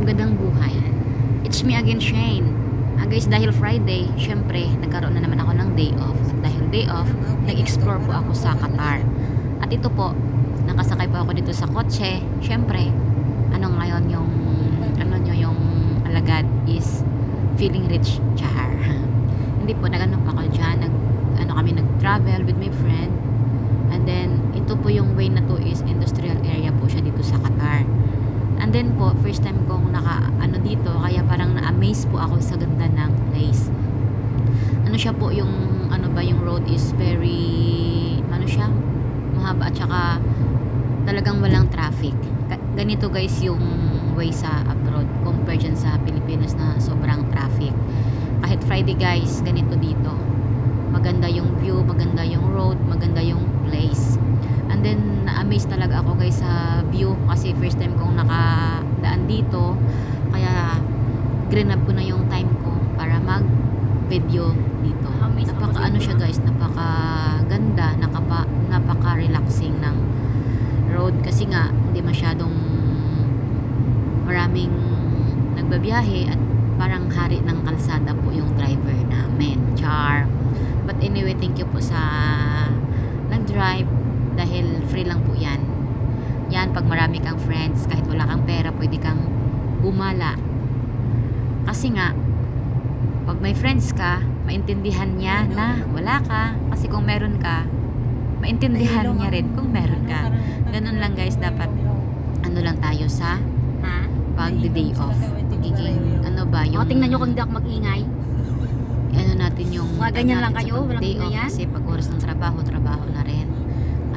Magandang buhay. It's me again, Shane. Guys, dahil Friday, syempre, nagkaroon na naman ako ng day off. At dahil day off, nag-explore po ako sa Qatar. At ito po, nakasakay po ako dito sa kotse. Syempre, ngayon yung, yung alagad is feeling rich, char. Hindi po, nag-ano pa ako dyan, kami nag-travel with my friend. And then, ito po yung way na to is industrial area po siya dito sa Qatar. And then po, first time kong dito, kaya parang na-amaze po ako sa ganda ng place. Siya po yung, yung road is very, mahaba at saka talagang walang traffic. Ganito guys yung way sa abroad compared dyan sa Pilipinas na sobrang traffic. Kahit Friday guys, ganito dito. Maganda yung view, maganda yung road, maganda yung place. And then, na-amaze talaga ako guys sa view kasi first time kong nakadaan dito. Kaya, green up ko na yung time ko para mag-video dito. Napaka siya guys, napaka ganda, napaka relaxing ng road kasi nga, hindi masyadong maraming nagbabiyahe at parang hari ng kalsada po yung driver namin. Char. But anyway, thank you po sa nag-drive. Dahil free lang po yan. Yan, pag marami kang friends, kahit wala kang pera, pwede kang gumala. Kasi nga, pag may friends ka, maintindihan niya na wala ka. Kasi kung meron ka, maintindihan niya rin kung meron ka. Ganun lang guys, dapat lang tayo sa pag-day off. Magiging, yung... tingnan nyo kung hindi ako mag-ingay. Natin yung... Mga ganyan lang kayo, walang day off ingayan. kasi pag oras ng trabaho na rin.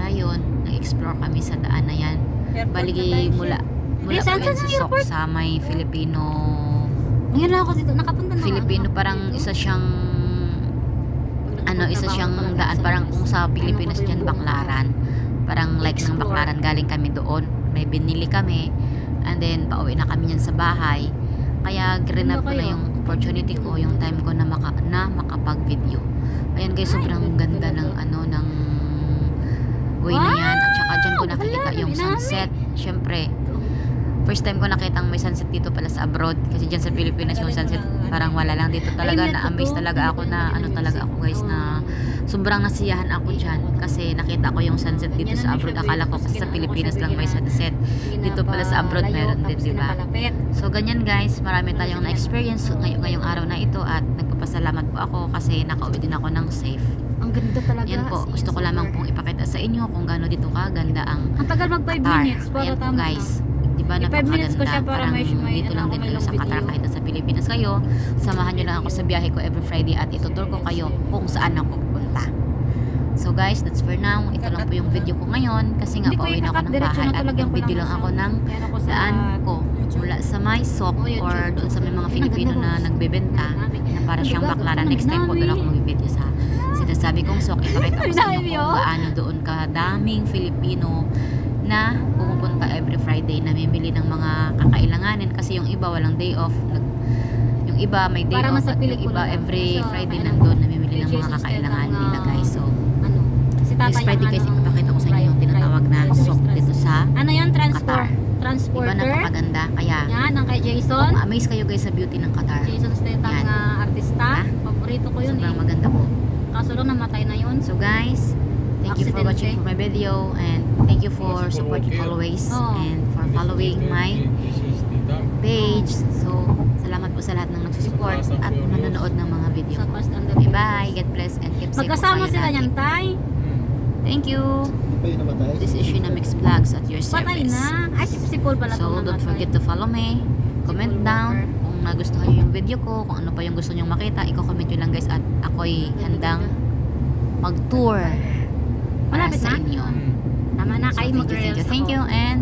Ayun, nag-explore kami sa daan na yan. Baligay mula po yan sa Sok sa may Filipino. Ngayon lang ako dito, nakapunta na Filipino parang isa siyang daan parang kung sa Pilipinas dyan Baclaran. Parang like ng Baclaran, galing kami doon. May binili kami and then pauwi na kami yan sa bahay. Kaya grinab ko na yung opportunity ko, yung time ko na makapag-video. Ayan guys, sobrang ganda ng ng way na yan. At saka dyan ko nakikita yung sunset. Syempre, first time ko nakita may sunset dito pala sa abroad. Kasi dyan sa Pilipinas yung sunset parang wala lang. Dito talaga na-amaze talaga ako na talaga ako guys na sobrang nasiyahan ako dyan. Kasi nakita ko yung sunset dito sa abroad. Akala ko kasi sa Pilipinas lang may sunset. Dito pala sa abroad meron din, diba? So ganyan guys, marami tayong na-experience ngayong araw na ito. At nagpapasalamat po ako kasi nakauwi din ako ng safe. Ang ganda talaga. Yan po, gusto ko lamang pong ipakita sa inyo kung gaano dito kaganda ang tagal mag 5 minutes para ayan po tama guys, diba napakaganda, parang dito lang din kayo sa Qatar kahit sa Pilipinas kayo. Samahan nyo lang ako sa biyahe ko every Friday at itutur ko kayo kung saan ako pupunta. So guys, that's for now. Ito lang po yung video ko ngayon kasi nga pauwi na ako ng bahay at nag-video lang ako ng daan ko mula sa may Sok or doon sa may mga Filipino na nagbebenta na para siyang Baclaran. Next time po doon ako mag-video sa sinasabi kong Sok. Ipakita ko sa inyo kung gaano doon kadaming Filipino na pumupunta every Friday na namimili ng mga kakailanganin kasi yung iba walang day off, yung iba may day off at yung iba every Friday nandun namimili ng mga kakailanganin nila guys. So this Friday guys, ipapakita ko sa inyo yung tinatawag na Sok dito sa yun? Qatar. Transporter. Diba napakaganda? Kaya Yan, ang kay Jason. amaze kayo guys sa beauty ng Qatar. Jason Statham na artista. Paborito ko yun Sobrang maganda po. Kaso lang namatay na yun. So guys, thank you for watching for my video and thank you for supporting always and for following my page. So, salamat po sa lahat ng nagsusupport at nanonood ng mga video ko. Okay, bye. God bless and keep safe po Magkasama kayo sila lagi. niyan, Tay. Thank you. This is Shinamix Vlogs at your Patay service. na. Ay, si Paul pala. So, don't forget to follow me. Comment down kung nagustuhan nyo yung video ko, kung ano pa yung gusto nyong makita. I-comment nyo lang guys at ako'y handang mag-tour para Malapit sa na. inyo. Tama na So, kayo thank you mag-reels and